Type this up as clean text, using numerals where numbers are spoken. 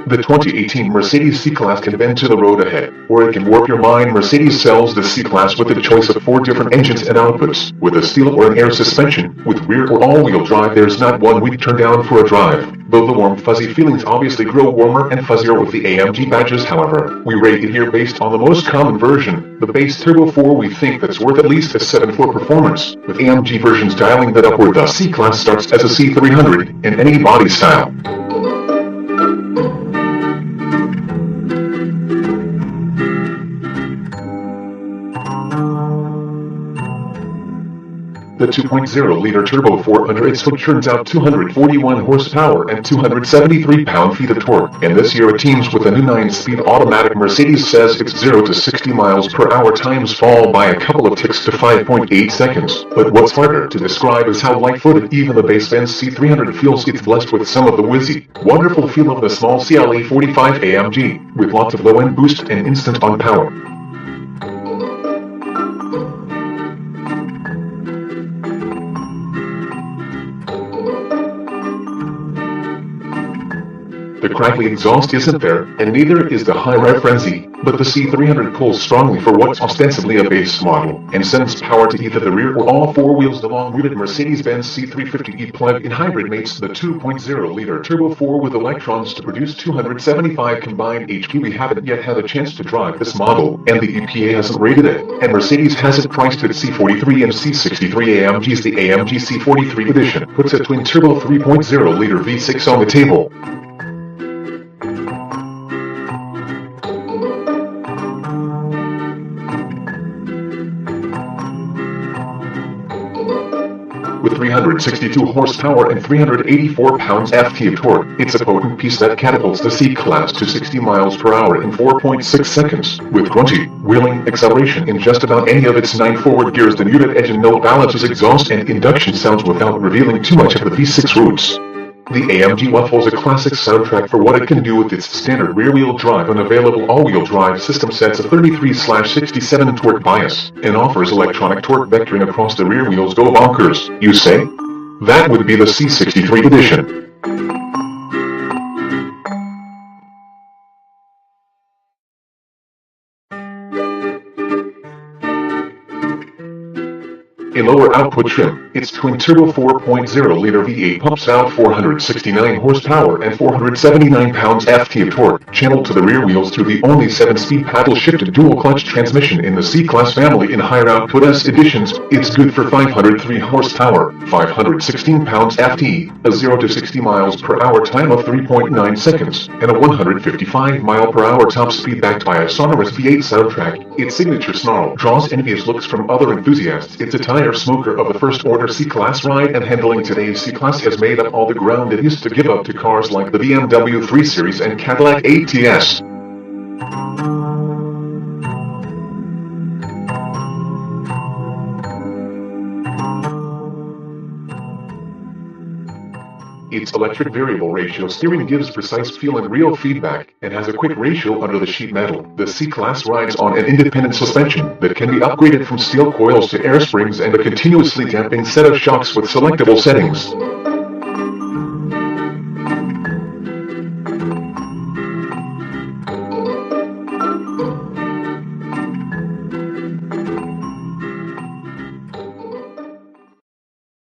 The 2018 Mercedes C-Class can bend to the road ahead, or it can warp your mind. Mercedes sells the C-Class with a choice of 4 different engines and outputs, with a steel or an air suspension, with rear or all-wheel drive. There's not one we'd turn down for a drive. Though the warm fuzzy feelings obviously grow warmer and fuzzier with the AMG badges. However, we rate it here based on the most common version, the base Turbo 4. We think that's worth at least a 7 for performance, with AMG versions dialing that upward. The C-Class starts as a C300 in any body style. The 2.0-liter turbo 4 under its hood turns out 241 horsepower and 273 pound-feet of torque, and this year it teams with a new 9-speed automatic. Mercedes says its 0 to 60 miles per hour times fall by a couple of ticks to 5.8 seconds. But what's harder to describe is how light-footed even the base-Benz C300 feels. It's blessed with some of the whizzy, wonderful feel of the small CLA 45 AMG, with lots of low-end boost and instant-on power. The crackly exhaust isn't there, and neither is the high-rev frenzy, but the C300 pulls strongly for what's ostensibly a base model, and sends power to either the rear or all 4 wheels. The long-wheeled Mercedes-Benz C350e plug-in hybrid mates the 2.0-liter Turbo 4 with electrons to produce 275 combined HP. We haven't yet had a chance to drive this model, and the EPA hasn't rated it, and Mercedes has it priced at C43 and C63 AMGs. The AMG C43 edition puts a twin-turbo 3.0-liter V6 on the table. With 362 horsepower and 384 pounds-ft of torque, it's a potent piece that catapults the C-Class to 60 miles per hour in 4.6 seconds, with grungy, wheeling acceleration in just about any of its 9 forward gears. The muted edge and no balances exhaust and induction sounds without revealing too much of the V6 roots. The AMG waffles a classic soundtrack for what it can do with its standard rear-wheel drive. Unavailable all-wheel drive system sets a 33/67 torque bias, and offers electronic torque vectoring across the rear wheels. Go bonkers, you say? That would be the C63 edition. A lower output trim, its twin-turbo 4.0-liter V8 pumps out 469 horsepower and 479 pounds-ft of torque, channeled to the rear wheels through the only 7-speed paddle-shifted dual-clutch transmission in the C-Class family. In higher output S editions, it's good for 503 horsepower, 516 pounds-ft, a 0 to 60 miles per hour time of 3.9 seconds, and a 155 mile per hour top speed backed by a sonorous V8 soundtrack. Its signature snarl draws envious looks from other enthusiasts. It's a tire smoker of the first-order C-Class ride and handling. Today's C-Class has made up all the ground it used to give up to cars like the BMW 3 Series and Cadillac ATS. Its electric variable ratio steering gives precise feel and real feedback, and has a quick ratio under the sheet metal. The C-Class rides on an independent suspension that can be upgraded from steel coils to air springs and a continuously damping set of shocks with selectable settings.